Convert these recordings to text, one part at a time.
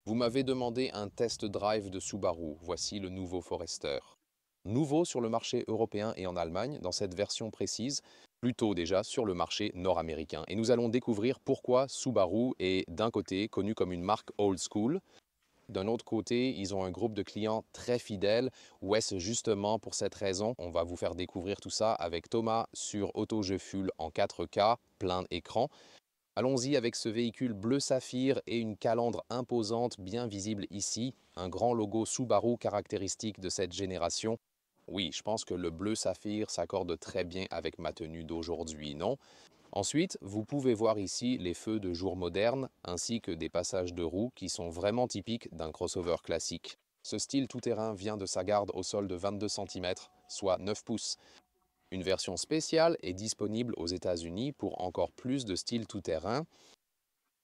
Vous m'avez demandé un test drive de Subaru, voici le nouveau Forester. Nouveau sur le marché européen et en Allemagne, dans cette version précise, plutôt déjà sur le marché nord-américain. Et nous allons découvrir pourquoi Subaru est d'un côté connu comme une marque old school, d'un autre côté, ils ont un groupe de clients très fidèles. Ou est-ce justement pour cette raison? On va vous faire découvrir tout ça avec Thomas sur Auto Je Fuel en 4K, plein écran. Allons-y avec ce véhicule bleu saphir et une calandre imposante bien visible ici, un grand logo Subaru caractéristique de cette génération. Oui, je pense que le bleu saphir s'accorde très bien avec ma tenue d'aujourd'hui, non? Ensuite, vous pouvez voir ici les feux de jour modernes ainsi que des passages de roues qui sont vraiment typiques d'un crossover classique. Ce style tout-terrain vient de sa garde au sol de 22 cm, soit 9 pouces. Une version spéciale est disponible aux États-Unis pour encore plus de style tout-terrain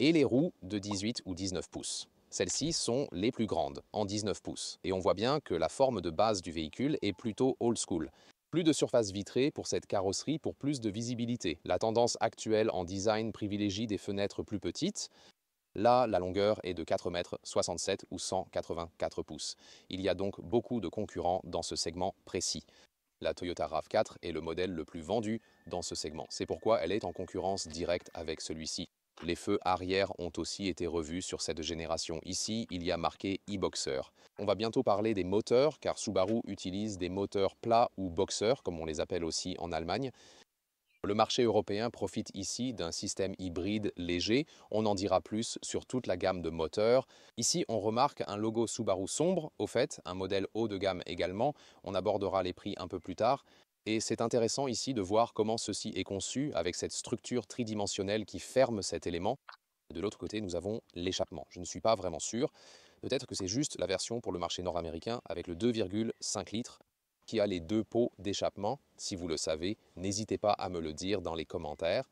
et les roues de 18 ou 19 pouces. Celles-ci sont les plus grandes, en 19 pouces, et on voit bien que la forme de base du véhicule est plutôt old school. Plus de surface vitrée pour cette carrosserie pour plus de visibilité. La tendance actuelle en design privilégie des fenêtres plus petites. Là, la longueur est de 4,67 m ou 184 pouces. Il y a donc beaucoup de concurrents dans ce segment précis. La Toyota RAV4 est le modèle le plus vendu dans ce segment. C'est pourquoi elle est en concurrence directe avec celui-ci. Les feux arrière ont aussi été revus sur cette génération. Ici, il y a marqué e-Boxer. On va bientôt parler des moteurs, car Subaru utilise des moteurs plats ou boxer, comme on les appelle aussi en Allemagne. Le marché européen profite ici d'un système hybride léger. On en dira plus sur toute la gamme de moteurs. Ici, on remarque un logo Subaru sombre, au fait, un modèle haut de gamme également. On abordera les prix un peu plus tard. Et c'est intéressant ici de voir comment ceci est conçu avec cette structure tridimensionnelle qui ferme cet élément. De l'autre côté, nous avons l'échappement. Je ne suis pas vraiment sûr. Peut-être que c'est juste la version pour le marché nord-américain avec le 2,5 litres qui a les deux pots d'échappement. Si vous le savez, n'hésitez pas à me le dire dans les commentaires.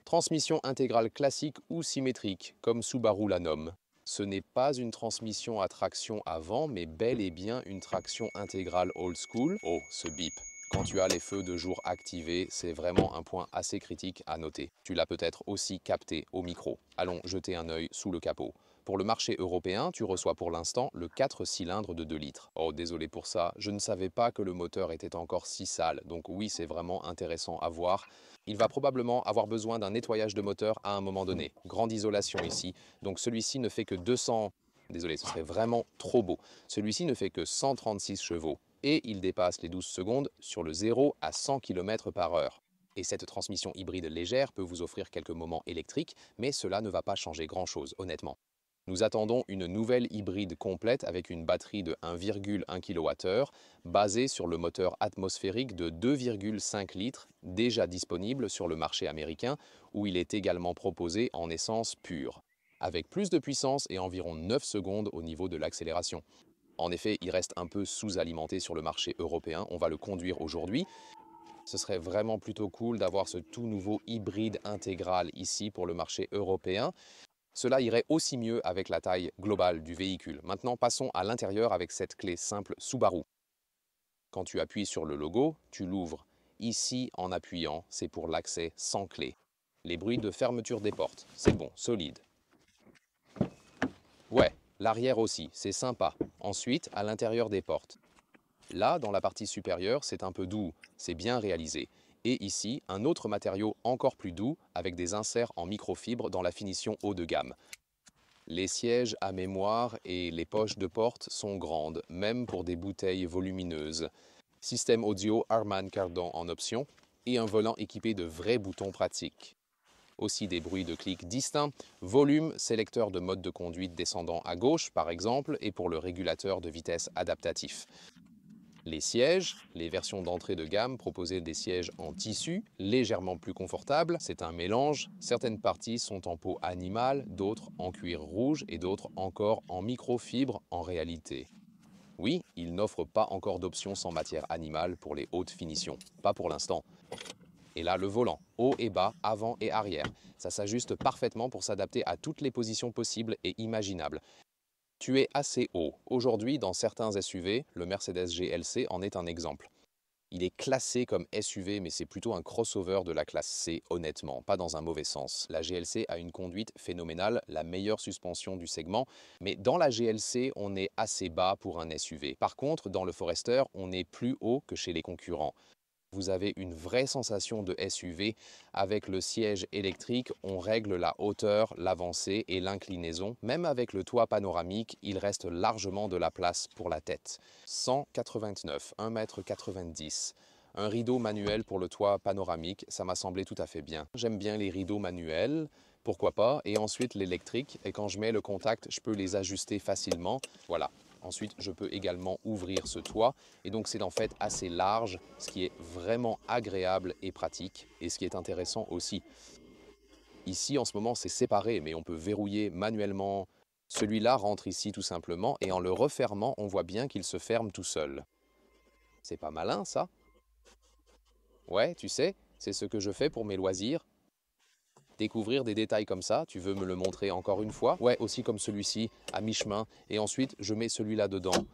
Transmission intégrale classique ou symétrique, comme Subaru la nomme. Ce n'est pas une transmission à traction avant, mais bel et bien une traction intégrale old school. Oh, ce bip! Quand tu as les feux de jour activés, c'est vraiment un point assez critique à noter. Tu l'as peut-être aussi capté au micro. Allons jeter un œil sous le capot. Pour le marché européen, tu reçois pour l'instant le 4 cylindres de 2 litres. Oh, désolé pour ça, je ne savais pas que le moteur était encore si sale, donc oui, c'est vraiment intéressant à voir. Il va probablement avoir besoin d'un nettoyage de moteur à un moment donné. Grande isolation ici, donc celui-ci ne fait que 200... Désolé, ce serait vraiment trop beau. Celui-ci ne fait que 136 chevaux et il dépasse les 12 secondes sur le 0 à 100 km par heure. Et cette transmission hybride légère peut vous offrir quelques moments électriques, mais cela ne va pas changer grand-chose, honnêtement. Nous attendons une nouvelle hybride complète avec une batterie de 1,1 kWh basée sur le moteur atmosphérique de 2,5 litres déjà disponible sur le marché américain où il est également proposé en essence pure, avec plus de puissance et environ 9 secondes au niveau de l'accélération. En effet, il reste un peu sous-alimenté sur le marché européen, on va le conduire aujourd'hui. Ce serait vraiment plutôt cool d'avoir ce tout nouveau hybride intégral ici pour le marché européen. Cela irait aussi mieux avec la taille globale du véhicule. Maintenant, passons à l'intérieur avec cette clé simple Subaru. Quand tu appuies sur le logo, tu l'ouvres. Ici, en appuyant, c'est pour l'accès sans clé. Les bruits de fermeture des portes, c'est bon, solide. Ouais, l'arrière aussi, c'est sympa. Ensuite, à l'intérieur des portes. Là, dans la partie supérieure, c'est un peu doux, c'est bien réalisé. Et ici, un autre matériau encore plus doux avec des inserts en microfibre dans la finition haut de gamme. Les sièges à mémoire et les poches de porte sont grandes, même pour des bouteilles volumineuses. Système audio Harman Kardon en option et un volant équipé de vrais boutons pratiques. Aussi des bruits de clics distincts, volume, sélecteur de mode de conduite descendant à gauche par exemple et pour le régulateur de vitesse adaptatif. Les sièges, les versions d'entrée de gamme proposaient des sièges en tissu, légèrement plus confortables. C'est un mélange. Certaines parties sont en peau animale, d'autres en cuir rouge et d'autres encore en microfibre en réalité. Oui, ils n'offrent pas encore d'options sans matière animale pour les hautes finitions. Pas pour l'instant. Et là, le volant, haut et bas, avant et arrière. Ça s'ajuste parfaitement pour s'adapter à toutes les positions possibles et imaginables. Tu es assez haut. Aujourd'hui, dans certains SUV, le Mercedes GLC en est un exemple. Il est classé comme SUV, mais c'est plutôt un crossover de la classe C, honnêtement, pas dans un mauvais sens. La GLC a une conduite phénoménale, la meilleure suspension du segment, mais dans la GLC, on est assez bas pour un SUV. Par contre, dans le Forester, on est plus haut que chez les concurrents. Vous avez une vraie sensation de SUV. Avec le siège électrique, on règle la hauteur, l'avancée et l'inclinaison. Même avec le toit panoramique, il reste largement de la place pour la tête. 189, 1,90 m. Un rideau manuel pour le toit panoramique, ça m'a semblé tout à fait bien. J'aime bien les rideaux manuels, pourquoi pas, et ensuite l'électrique. Et quand je mets le contact, je peux les ajuster facilement. Voilà. Ensuite, je peux également ouvrir ce toit et donc c'est en fait assez large, ce qui est vraiment agréable et pratique et ce qui est intéressant aussi. Ici, en ce moment, c'est séparé, mais on peut verrouiller manuellement. Celui-là rentre ici tout simplement et en le refermant, on voit bien qu'il se ferme tout seul. C'est pas malin, ça? Ouais, tu sais, c'est ce que je fais pour mes loisirs. Découvrir des détails comme ça, tu veux me le montrer encore une fois? Ouais, aussi comme celui-ci, à mi-chemin, et ensuite je mets celui-là dedans.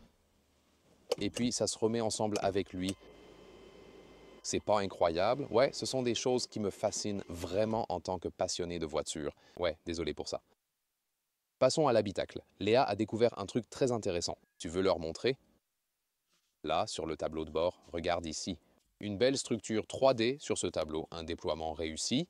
Et puis ça se remet ensemble avec lui. C'est pas incroyable. Ouais, ce sont des choses qui me fascinent vraiment en tant que passionné de voiture. Ouais, désolé pour ça. Passons à l'habitacle. Léa a découvert un truc très intéressant. Tu veux leur montrer? Là, sur le tableau de bord, regarde ici. Une belle structure 3D sur ce tableau, un déploiement réussi.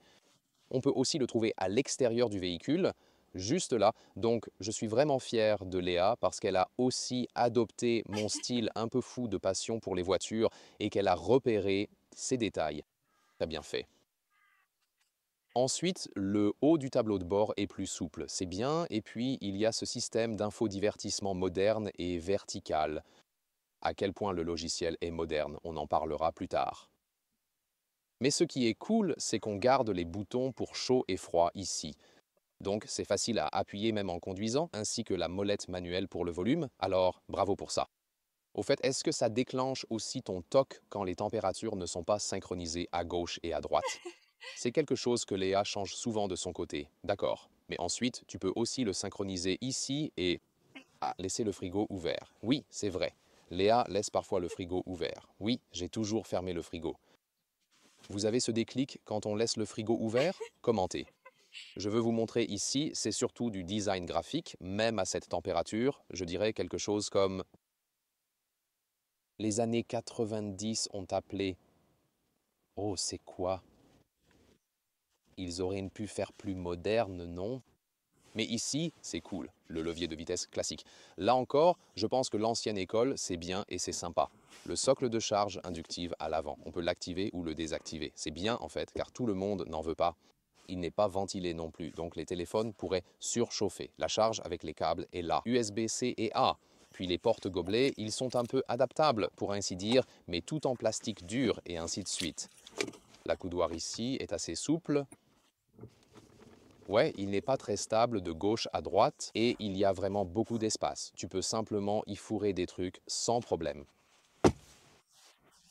On peut aussi le trouver à l'extérieur du véhicule, juste là. Donc je suis vraiment fier de Léa parce qu'elle a aussi adopté mon style un peu fou de passion pour les voitures et qu'elle a repéré ces détails. Très bien fait. Ensuite, le haut du tableau de bord est plus souple, c'est bien, et puis il y a ce système d'infodivertissement moderne et vertical. À quel point le logiciel est moderne, on en parlera plus tard. Mais ce qui est cool, c'est qu'on garde les boutons pour chaud et froid ici. Donc c'est facile à appuyer même en conduisant, ainsi que la molette manuelle pour le volume, alors bravo pour ça. Au fait, est-ce que ça déclenche aussi ton toc quand les températures ne sont pas synchronisées à gauche et à droite? C'est quelque chose que Léa change souvent de son côté, d'accord. Mais ensuite, tu peux aussi le synchroniser ici et laisser le frigo ouvert. Oui, c'est vrai. Léa laisse parfois le frigo ouvert. Oui, j'ai toujours fermé le frigo. Vous avez ce déclic quand on laisse le frigo ouvert? Commentez. Je veux vous montrer ici, c'est surtout du design graphique, même à cette température. Je dirais quelque chose comme les années 90 ont appelé. Oh, c'est quoi? Ils auraient pu faire plus moderne, non? Mais ici, c'est cool, le levier de vitesse classique. Là encore, je pense que l'ancienne école, c'est bien et c'est sympa. Le socle de charge inductive à l'avant, on peut l'activer ou le désactiver. C'est bien en fait, car tout le monde n'en veut pas. Il n'est pas ventilé non plus, donc les téléphones pourraient surchauffer. La charge avec les câbles est là. USB-C et A. Puis les portes gobelets, ils sont un peu adaptables, pour ainsi dire, mais tout en plastique dur et ainsi de suite. La coudoir ici est assez souple. Ouais, il n'est pas très stable de gauche à droite et il y a vraiment beaucoup d'espace. Tu peux simplement y fourrer des trucs sans problème.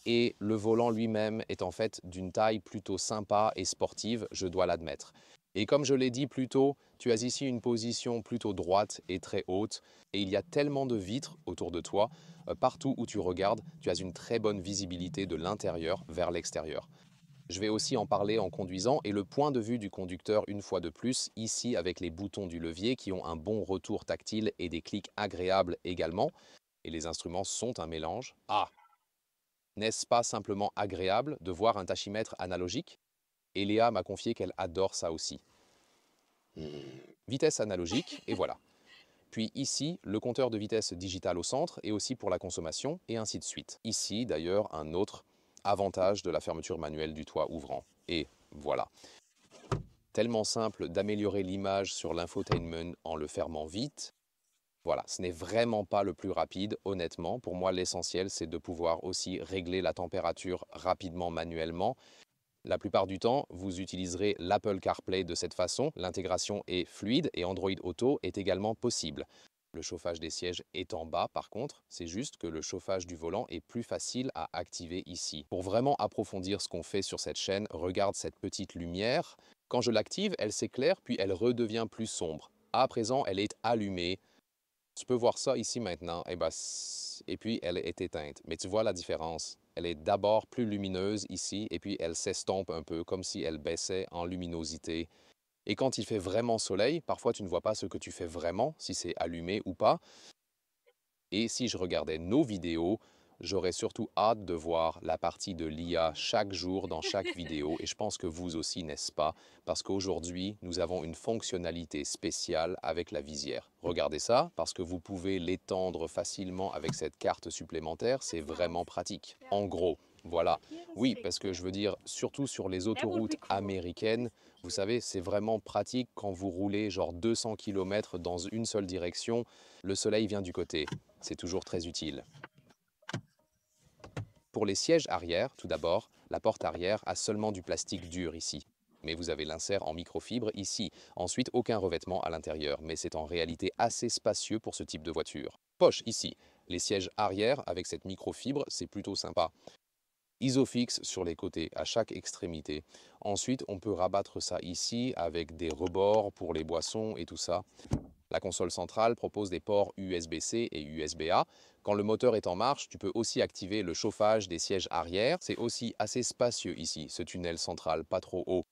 Et le volant lui-même est en fait d'une taille plutôt sympa et sportive, je dois l'admettre. Et comme je l'ai dit plus tôt, tu as ici une position plutôt droite et très haute, et il y a tellement de vitres autour de toi, partout où tu regardes, tu as une très bonne visibilité de l'intérieur vers l'extérieur. Je vais aussi en parler en conduisant et le point de vue du conducteur une fois de plus, ici avec les boutons du levier qui ont un bon retour tactile et des clics agréables également. Et les instruments sont un mélange. Ah, n'est-ce pas simplement agréable de voir un tachymètre analogique? Et Léa m'a confié qu'elle adore ça aussi. Vitesse analogique, et voilà. Puis ici, le compteur de vitesse digital au centre et aussi pour la consommation, et ainsi de suite. Ici, d'ailleurs, un autre avantage de la fermeture manuelle du toit ouvrant. Et voilà. Tellement simple d'améliorer l'image sur l'infotainment en le fermant vite. Voilà, ce n'est vraiment pas le plus rapide, honnêtement. Pour moi, l'essentiel, c'est de pouvoir aussi régler la température rapidement manuellement. La plupart du temps, vous utiliserez l'Apple CarPlay de cette façon. L'intégration est fluide et Android Auto est également possible. Le chauffage des sièges est en bas par contre, c'est juste que le chauffage du volant est plus facile à activer ici. Pour vraiment approfondir ce qu'on fait sur cette chaîne, regarde cette petite lumière. Quand je l'active, elle s'éclaire puis elle redevient plus sombre. À présent, elle est allumée. Tu peux voir ça ici maintenant. Eh ben, baisse et puis elle est éteinte. Mais tu vois la différence. Elle est d'abord plus lumineuse ici et puis elle s'estompe un peu comme si elle baissait en luminosité. Et quand il fait vraiment soleil, parfois tu ne vois pas ce que tu fais vraiment, si c'est allumé ou pas. Et si je regardais nos vidéos, j'aurais surtout hâte de voir la partie de l'IA chaque jour dans chaque vidéo. Et je pense que vous aussi, n'est-ce pas? Parce qu'aujourd'hui, nous avons une fonctionnalité spéciale avec la visière. Regardez ça, parce que vous pouvez l'étendre facilement avec cette carte supplémentaire. C'est vraiment pratique. En gros, voilà. Oui, parce que je veux dire, surtout sur les autoroutes américaines, vous savez, c'est vraiment pratique quand vous roulez genre 200 km dans une seule direction. Le soleil vient du côté. C'est toujours très utile. Pour les sièges arrière, tout d'abord, la porte arrière a seulement du plastique dur ici. Mais vous avez l'insert en microfibre ici. Ensuite, aucun revêtement à l'intérieur, mais c'est en réalité assez spacieux pour ce type de voiture. Poche ici. Les sièges arrière avec cette microfibre, c'est plutôt sympa. Isofix sur les côtés, à chaque extrémité. Ensuite, on peut rabattre ça ici avec des rebords pour les boissons et tout ça. La console centrale propose des ports USB-C et USB-A. Quand le moteur est en marche, tu peux aussi activer le chauffage des sièges arrière. C'est aussi assez spacieux ici, ce tunnel central, pas trop haut.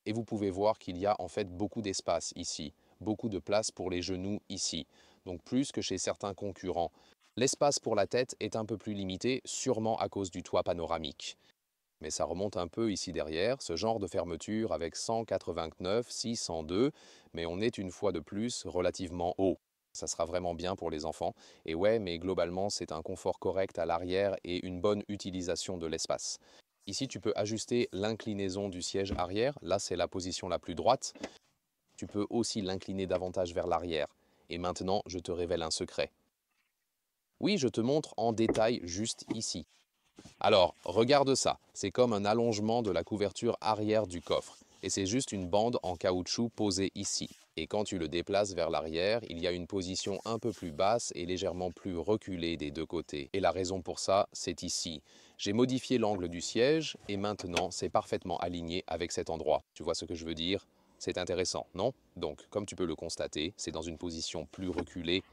Et vous pouvez voir qu'il y a en fait beaucoup d'espace ici, beaucoup de place pour les genoux ici, donc plus que chez certains concurrents. L'espace pour la tête est un peu plus limité, sûrement à cause du toit panoramique. Mais ça remonte un peu ici derrière, ce genre de fermeture avec 189, 602, mais on est une fois de plus relativement haut. Ça sera vraiment bien pour les enfants. Et ouais, mais globalement, c'est un confort correct à l'arrière et une bonne utilisation de l'espace. Ici, tu peux ajuster l'inclinaison du siège arrière. Là, c'est la position la plus droite. Tu peux aussi l'incliner davantage vers l'arrière. Et maintenant, je te révèle un secret. Oui, je te montre en détail juste ici. Alors, regarde ça, c'est comme un allongement de la couverture arrière du coffre. Et c'est juste une bande en caoutchouc posée ici. Et quand tu le déplaces vers l'arrière, il y a une position un peu plus basse et légèrement plus reculée des deux côtés. Et la raison pour ça, c'est ici. J'ai modifié l'angle du siège et maintenant c'est parfaitement aligné avec cet endroit. Tu vois ce que je veux dire? C'est intéressant, non? Donc, comme tu peux le constater, c'est dans une position plus reculée.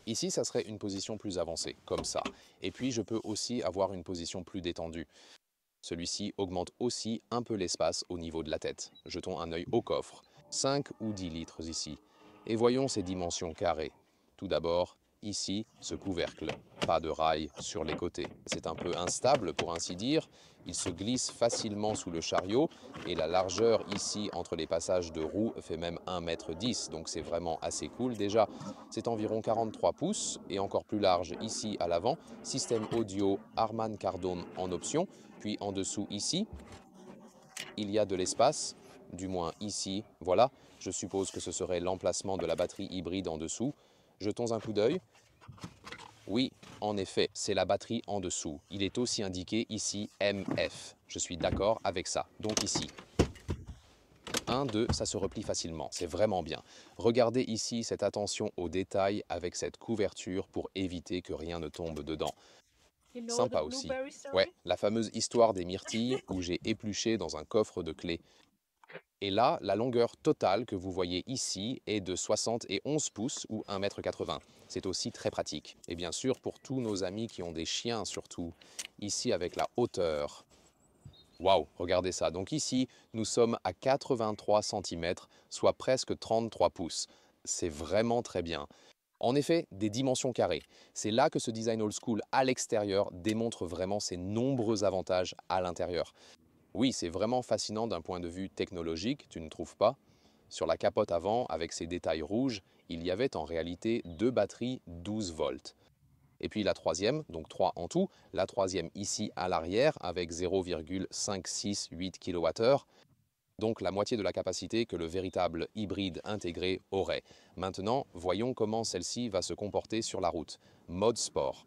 Ici, ça serait une position plus avancée, comme ça. Et puis, je peux aussi avoir une position plus détendue. Celui-ci augmente aussi un peu l'espace au niveau de la tête. Jetons un œil au coffre. 5 ou 10 litres ici. Et voyons ces dimensions carrées. Tout d'abord, ici, ce couvercle. Pas de rails sur les côtés. C'est un peu instable pour ainsi dire. Il se glisse facilement sous le chariot et la largeur ici entre les passages de roues fait même 1,10 m. Donc c'est vraiment assez cool déjà. C'est environ 43 pouces et encore plus large ici à l'avant. Système audio Harman Kardon en option. Puis en dessous ici, il y a de l'espace, du moins ici, voilà. Je suppose que ce serait l'emplacement de la batterie hybride en dessous. Jetons un coup d'œil. Oui, en effet, c'est la batterie en dessous. Il est aussi indiqué ici MF. Je suis d'accord avec ça. Donc ici. 1, 2, ça se replie facilement. C'est vraiment bien. Regardez ici cette attention aux détails avec cette couverture pour éviter que rien ne tombe dedans. Sympa aussi. Ouais, la fameuse histoire des myrtilles où j'ai épluché dans un coffre de clés. Et là, la longueur totale que vous voyez ici est de 71 pouces ou 1,80 m. C'est aussi très pratique. Et bien sûr, pour tous nos amis qui ont des chiens surtout, ici avec la hauteur. Waouh, regardez ça. Donc ici, nous sommes à 83 cm, soit presque 33 pouces. C'est vraiment très bien. En effet, des dimensions carrées. C'est là que ce design old school à l'extérieur démontre vraiment ses nombreux avantages à l'intérieur. Oui, c'est vraiment fascinant d'un point de vue technologique, tu ne trouves pas? Sur la capote avant, avec ses détails rouges, il y avait en réalité deux batteries 12 volts. Et puis la troisième, donc 3 en tout, la troisième ici à l'arrière avec 0,568 kWh, donc la moitié de la capacité que le véritable hybride intégré aurait. Maintenant, voyons comment celle-ci va se comporter sur la route. Mode sport.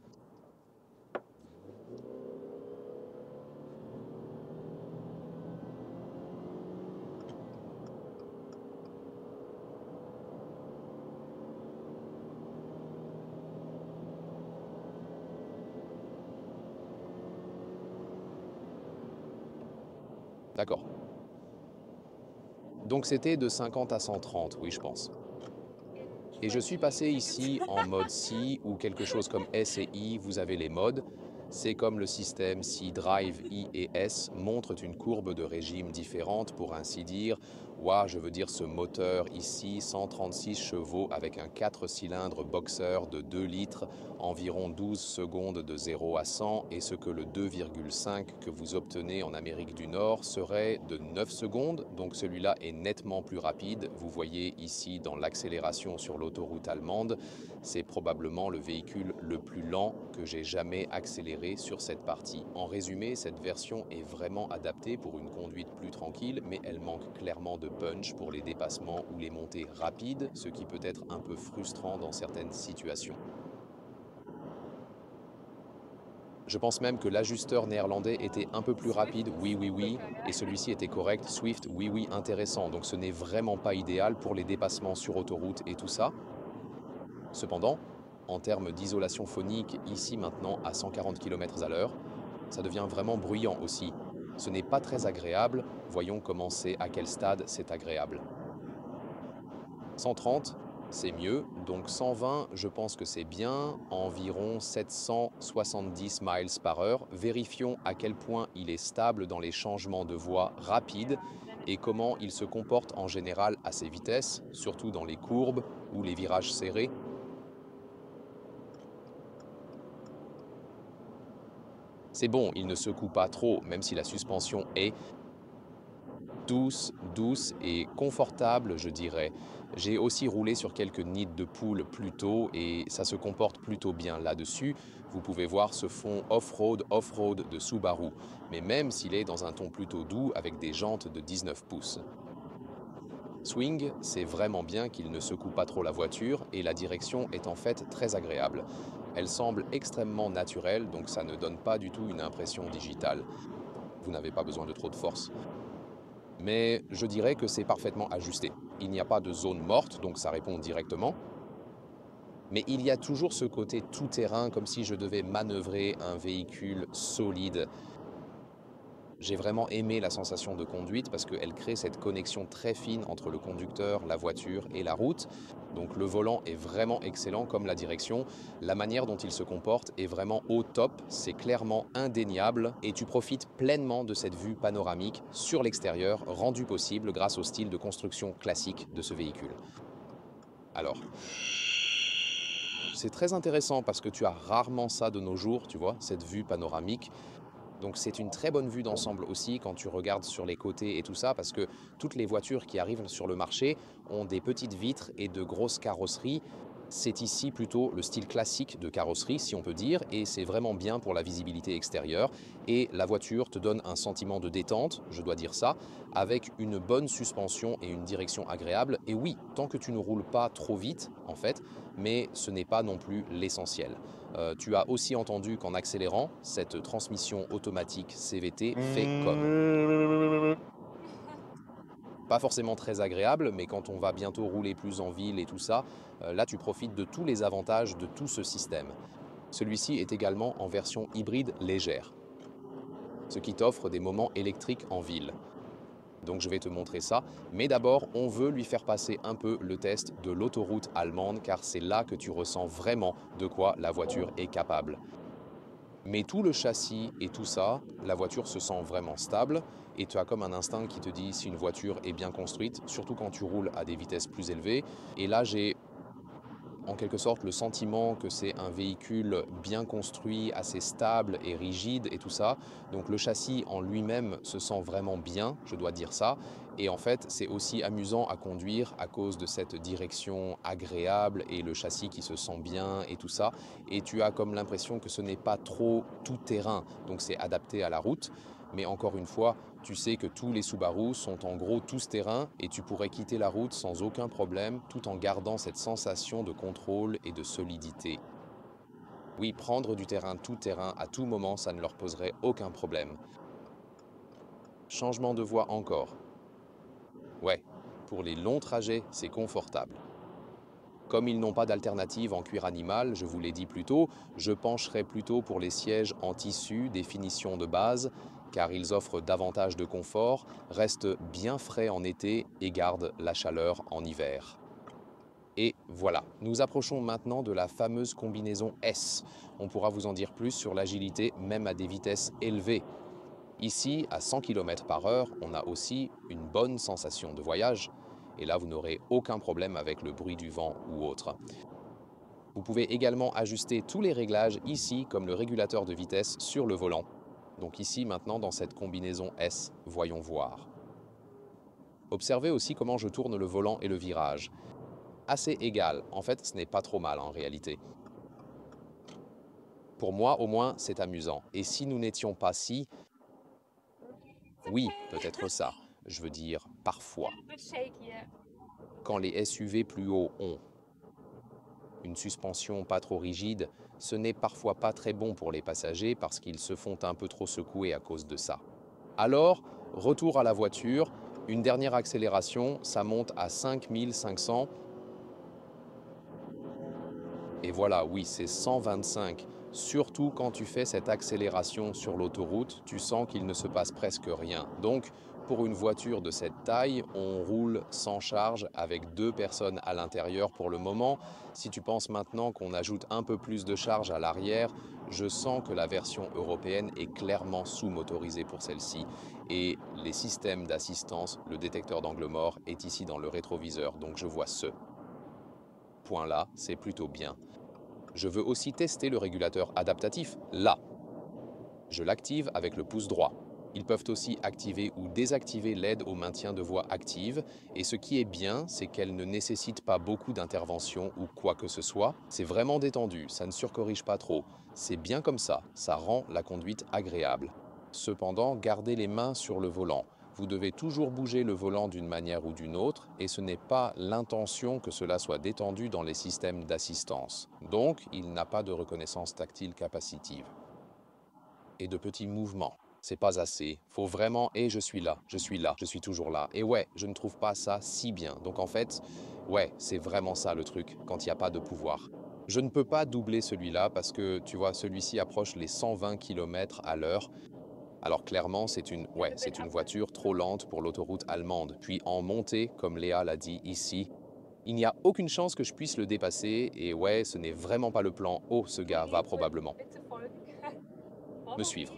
D'accord. Donc c'était de 50 à 130, oui je pense. Et je suis passé ici en mode C ou quelque chose comme S et I, vous avez les modes. C'est comme le système si Drive, I et S montrent une courbe de régime différente pour ainsi dire. Ouah, je veux dire ce moteur ici, 136 chevaux avec un 4 cylindres boxer de 2 litres, environ 12 secondes de 0 à 100 et ce que le 2,5 que vous obtenez en Amérique du Nord serait de 9 secondes, donc celui-là est nettement plus rapide. Vous voyez ici dans l'accélération sur l'autoroute allemande, c'est probablement le véhicule le plus lent que j'ai jamais accéléré sur cette partie. En résumé, cette version est vraiment adaptée pour une conduite plus tranquille, mais elle manque clairement de punch pour les dépassements ou les montées rapides, ce qui peut être un peu frustrant dans certaines situations. Je pense même que l'ajusteur néerlandais était un peu plus rapide, oui, oui, oui, et celui-ci était correct, Swift, oui, oui, intéressant. Donc ce n'est vraiment pas idéal pour les dépassements sur autoroute et tout ça. Cependant, en termes d'isolation phonique, ici maintenant à 140 km/h, ça devient vraiment bruyant aussi. Ce n'est pas très agréable, voyons comment c'est, à quel stade c'est agréable. 130, c'est mieux, donc 120, je pense que c'est bien, environ 770 miles par heure. Vérifions à quel point il est stable dans les changements de voie rapides et comment il se comporte en général à ces vitesses, surtout dans les courbes ou les virages serrés. C'est bon, il ne secoue pas trop, même si la suspension est douce, douce et confortable, je dirais. J'ai aussi roulé sur quelques nids de poules plus tôt et ça se comporte plutôt bien là-dessus. Vous pouvez voir ce fond off-road de Subaru, mais même s'il est dans un ton plutôt doux avec des jantes de 19 pouces. Swing, c'est vraiment bien qu'il ne secoue pas trop la voiture et la direction est en fait très agréable. Elle semble extrêmement naturelle, donc ça ne donne pas du tout une impression digitale. Vous n'avez pas besoin de trop de force. Mais je dirais que c'est parfaitement ajusté. Il n'y a pas de zone morte, donc ça répond directement. Mais il y a toujours ce côté tout-terrain, comme si je devais manœuvrer un véhicule solide. J'ai vraiment aimé la sensation de conduite parce qu'elle crée cette connexion très fine entre le conducteur, la voiture et la route. Donc le volant est vraiment excellent comme la direction. La manière dont il se comporte est vraiment au top, c'est clairement indéniable et tu profites pleinement de cette vue panoramique sur l'extérieur rendue possible grâce au style de construction classique de ce véhicule. Alors, c'est très intéressant parce que tu as rarement ça de nos jours, tu vois, cette vue panoramique. Donc c'est une très bonne vue d'ensemble aussi quand tu regardes sur les côtés et tout ça, parce que toutes les voitures qui arrivent sur le marché ont des petites vitres et de grosses carrosseries. C'est ici plutôt le style classique de carrosserie, si on peut dire, et c'est vraiment bien pour la visibilité extérieure. Et la voiture te donne un sentiment de détente, je dois dire ça, avec une bonne suspension et une direction agréable. Et oui, tant que tu ne roules pas trop vite, en fait, mais ce n'est pas non plus l'essentiel. Tu as aussi entendu qu'en accélérant, cette transmission automatique CVT fait comme. Pas forcément très agréable, mais quand on va bientôt rouler plus en ville et tout ça, là tu profites de tous les avantages de tout ce système. Celui-ci est également en version hybride légère, ce qui t'offre des moments électriques en ville. Donc je vais te montrer ça, mais d'abord on veut lui faire passer un peu le test de l'autoroute allemande car c'est là que tu ressens vraiment de quoi la voiture est capable. Mais tout le châssis et tout ça, la voiture se sent vraiment stable et tu as comme un instinct qui te dit si une voiture est bien construite, surtout quand tu roules à des vitesses plus élevées. Et là, j'ai en quelque sorte le sentiment que c'est un véhicule bien construit, assez stable et rigide et tout ça. Donc le châssis en lui-même se sent vraiment bien, je dois dire ça. Et en fait, c'est aussi amusant à conduire à cause de cette direction agréable et le châssis qui se sent bien et tout ça. Et tu as comme l'impression que ce n'est pas trop tout terrain, donc c'est adapté à la route. Mais encore une fois, tu sais que tous les Subaru sont en gros tous terrain et tu pourrais quitter la route sans aucun problème tout en gardant cette sensation de contrôle et de solidité. Oui, prendre du terrain tout terrain à tout moment, ça ne leur poserait aucun problème. Changement de voie encore. Ouais, pour les longs trajets, c'est confortable. Comme ils n'ont pas d'alternative en cuir animal, je vous l'ai dit plus tôt, je pencherai plutôt pour les sièges en tissu des finitions de base, car ils offrent davantage de confort, restent bien frais en été et gardent la chaleur en hiver. Et voilà, nous approchons maintenant de la fameuse combinaison S. On pourra vous en dire plus sur l'agilité même à des vitesses élevées. Ici, à 100 km/h, on a aussi une bonne sensation de voyage. Et là, vous n'aurez aucun problème avec le bruit du vent ou autre. Vous pouvez également ajuster tous les réglages ici, comme le régulateur de vitesse sur le volant. Donc ici, maintenant, dans cette combinaison S, voyons voir. Observez aussi comment je tourne le volant et le virage. Assez égal, en fait, ce n'est pas trop mal en réalité. Pour moi, au moins, c'est amusant. Et si nous n'étions pas si, oui, peut-être ça. Je veux dire, parfois. Quand les SUV plus hauts ont une suspension pas trop rigide, ce n'est parfois pas très bon pour les passagers parce qu'ils se font un peu trop secouer à cause de ça. Alors, retour à la voiture, une dernière accélération, ça monte à 5500. Et voilà, oui, c'est 125. Surtout quand tu fais cette accélération sur l'autoroute, tu sens qu'il ne se passe presque rien. Donc, pour une voiture de cette taille, on roule sans charge avec 2 personnes à l'intérieur pour le moment. Si tu penses maintenant qu'on ajoute un peu plus de charge à l'arrière, je sens que la version européenne est clairement sous-motorisée pour celle-ci. Et les systèmes d'assistance, le détecteur d'angle mort est ici dans le rétroviseur, donc je vois ce point-là, c'est plutôt bien. Je veux aussi tester le régulateur adaptatif, là. Je l'active avec le pouce droit. Ils peuvent aussi activer ou désactiver l'aide au maintien de voix active, et ce qui est bien, c'est qu'elle ne nécessite pas beaucoup d'intervention ou quoi que ce soit. C'est vraiment détendu, ça ne surcorrige pas trop. C'est bien comme ça rend la conduite agréable. Cependant, gardez les mains sur le volant. Vous devez toujours bouger le volant d'une manière ou d'une autre, et ce n'est pas l'intention que cela soit détendu dans les systèmes d'assistance. Donc, il n'a pas de reconnaissance tactile capacitive. Et de petits mouvements. C'est pas assez. Faut vraiment, et je suis là, je suis là, je suis toujours là. Et ouais, je ne trouve pas ça si bien. Donc en fait, ouais, c'est vraiment ça le truc, quand il n'y a pas de pouvoir. Je ne peux pas doubler celui-là parce que, tu vois, celui-ci approche les 120 km/h. Alors clairement, c'est une voiture trop lente pour l'autoroute allemande. Puis en montée, comme Léa l'a dit ici, il n'y a aucune chance que je puisse le dépasser. Et ouais, ce n'est vraiment pas le plan. Oh, ce gars va probablement me suivre.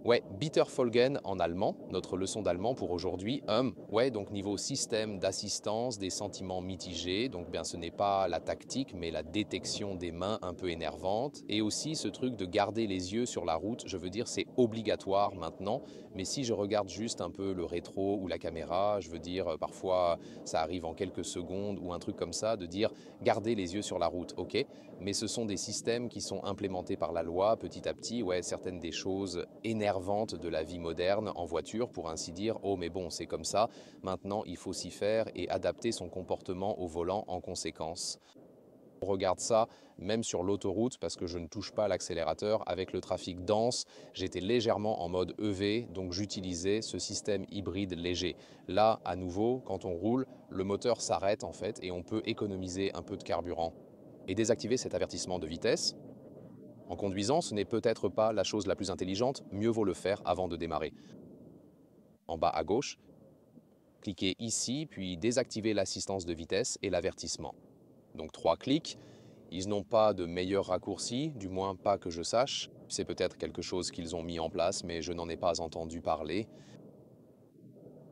Ouais, Bitterfolgen en allemand, notre leçon d'allemand pour aujourd'hui. Ouais, donc niveau système d'assistance, des sentiments mitigés. Donc bien, ce n'est pas la tactique, mais la détection des mains un peu énervantes. Et aussi ce truc de garder les yeux sur la route. Je veux dire, c'est obligatoire maintenant. Mais si je regarde juste un peu le rétro ou la caméra, je veux dire, parfois ça arrive en quelques secondes ou un truc comme ça, de dire garder les yeux sur la route, ok. Mais ce sont des systèmes qui sont implémentés par la loi petit à petit. Ouais, certaines des choses énervantes de la vie moderne en voiture, pour ainsi dire. Oh, mais bon, c'est comme ça. Maintenant, il faut s'y faire et adapter son comportement au volant en conséquence. On regarde ça même sur l'autoroute parce que je ne touche pas l'accélérateur. Avec le trafic dense, j'étais légèrement en mode EV, donc j'utilisais ce système hybride léger. Là, à nouveau, quand on roule, le moteur s'arrête en fait et on peut économiser un peu de carburant. Et désactiver cet avertissement de vitesse, en conduisant, ce n'est peut-être pas la chose la plus intelligente, mieux vaut le faire avant de démarrer. En bas à gauche, cliquez ici, puis désactivez l'assistance de vitesse et l'avertissement. Donc 3 clics, ils n'ont pas de meilleur raccourci, du moins pas que je sache. C'est peut-être quelque chose qu'ils ont mis en place, mais je n'en ai pas entendu parler.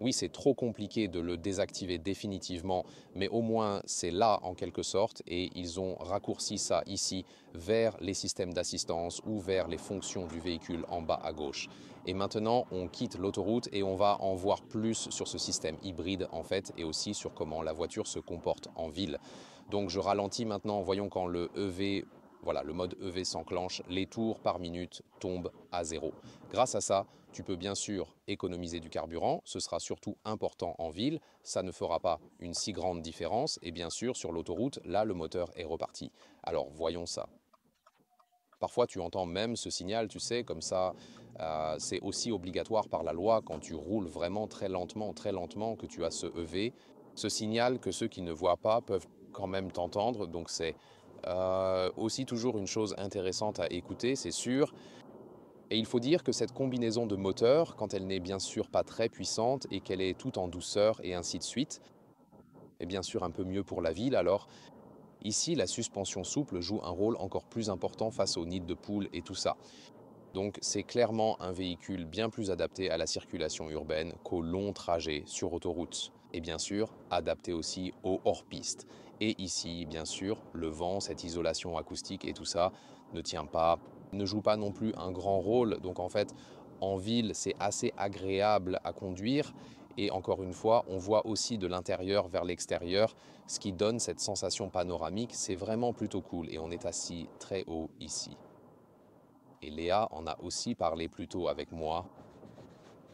Oui, c'est trop compliqué de le désactiver définitivement, mais au moins c'est là en quelque sorte et ils ont raccourci ça ici vers les systèmes d'assistance ou vers les fonctions du véhicule en bas à gauche. Et maintenant, on quitte l'autoroute et on va en voir plus sur ce système hybride en fait et aussi sur comment la voiture se comporte en ville. Donc je ralentis maintenant, voyons quand le EV, voilà, le mode EV s'enclenche, les tours par minute tombent à 0. Grâce à ça, tu peux bien sûr économiser du carburant, ce sera surtout important en ville, ça ne fera pas une si grande différence et bien sûr sur l'autoroute, là le moteur est reparti. Alors voyons ça. Parfois tu entends même ce signal, tu sais, comme ça, c'est aussi obligatoire par la loi quand tu roules vraiment très lentement, que tu as ce EV. Ce signal que ceux qui ne voient pas peuvent quand même t'entendre, donc c'est aussi toujours une chose intéressante à écouter, c'est sûr. Et il faut dire que cette combinaison de moteurs, quand elle n'est bien sûr pas très puissante et qu'elle est toute en douceur et ainsi de suite, Et bien sûr un peu mieux pour la ville alors. Ici, la suspension souple joue un rôle encore plus important face aux nids de poules et tout ça. Donc c'est clairement un véhicule bien plus adapté à la circulation urbaine qu'aux longs trajets sur autoroute. Et bien sûr, adapté aussi aux hors-piste. Et ici, bien sûr, le vent, cette isolation acoustique et tout ça ne tient pas, ne joue pas non plus un grand rôle. Donc en fait, en ville, c'est assez agréable à conduire. Et encore une fois, on voit aussi de l'intérieur vers l'extérieur, ce qui donne cette sensation panoramique. C'est vraiment plutôt cool et on est assis très haut ici. Et Léa en a aussi parlé plus tôt avec moi.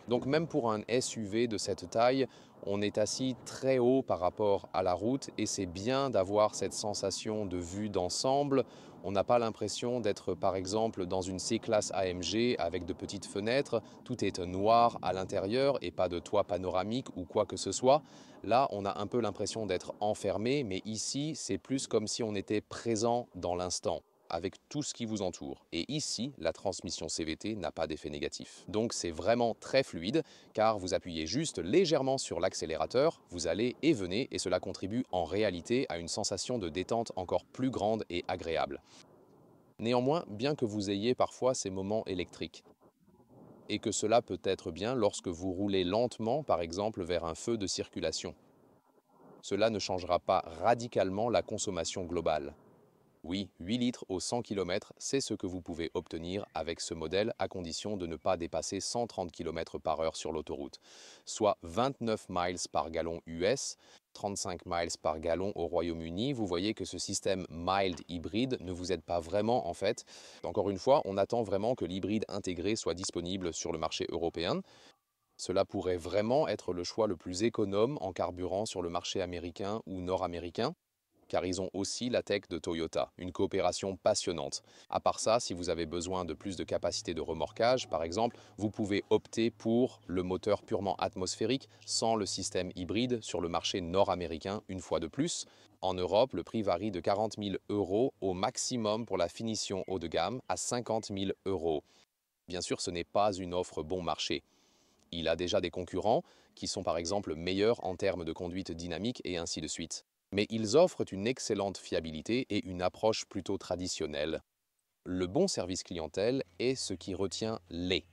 Donc même pour un SUV de cette taille, on est assis très haut par rapport à la route et c'est bien d'avoir cette sensation de vue d'ensemble. On n'a pas l'impression d'être par exemple dans une C-Class AMG avec de petites fenêtres, tout est noir à l'intérieur et pas de toit panoramique ou quoi que ce soit. Là, on a un peu l'impression d'être enfermé, mais ici, c'est plus comme si on était présent dans l'instant avec tout ce qui vous entoure. Et ici, la transmission CVT n'a pas d'effet négatif. Donc c'est vraiment très fluide, car vous appuyez juste légèrement sur l'accélérateur, vous allez et venez, et cela contribue en réalité à une sensation de détente encore plus grande et agréable. Néanmoins, bien que vous ayez parfois ces moments électriques, et que cela peut être bien lorsque vous roulez lentement, par exemple vers un feu de circulation, cela ne changera pas radicalement la consommation globale. Oui, 8 litres au 100 km, c'est ce que vous pouvez obtenir avec ce modèle à condition de ne pas dépasser 130 km par heure sur l'autoroute, soit 29 miles par gallon US, 35 miles par gallon au Royaume-Uni. Vous voyez que ce système mild hybride ne vous aide pas vraiment en fait. Encore une fois, on attend vraiment que l'hybride intégré soit disponible sur le marché européen. Cela pourrait vraiment être le choix le plus économe en carburant sur le marché américain ou nord-américain, car ils ont aussi la tech de Toyota, une coopération passionnante. À part ça, si vous avez besoin de plus de capacité de remorquage, par exemple, vous pouvez opter pour le moteur purement atmosphérique sans le système hybride sur le marché nord-américain une fois de plus. En Europe, le prix varie de 40 000 € au maximum pour la finition haut de gamme à 50 000 €. Bien sûr, ce n'est pas une offre bon marché. Il a déjà des concurrents qui sont par exemple meilleurs en termes de conduite dynamique et ainsi de suite. Mais ils offrent une excellente fiabilité et une approche plutôt traditionnelle. Le bon service clientèle est ce qui retient les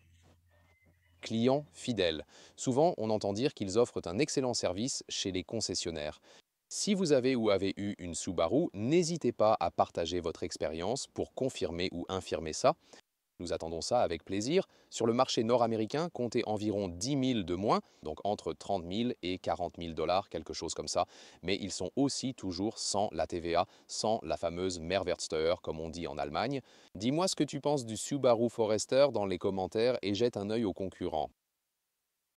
clients fidèles. Souvent, on entend dire qu'ils offrent un excellent service chez les concessionnaires. Si vous avez ou avez eu une Subaru, n'hésitez pas à partager votre expérience pour confirmer ou infirmer ça. Nous attendons ça avec plaisir. Sur le marché nord-américain, comptez environ 10 000 de moins, donc entre 30 000 et 40 000 $, quelque chose comme ça. Mais ils sont aussi toujours sans la TVA, sans la fameuse Mehrwertsteuer, comme on dit en Allemagne. Dis-moi ce que tu penses du Subaru Forester dans les commentaires et jette un œil aux concurrents.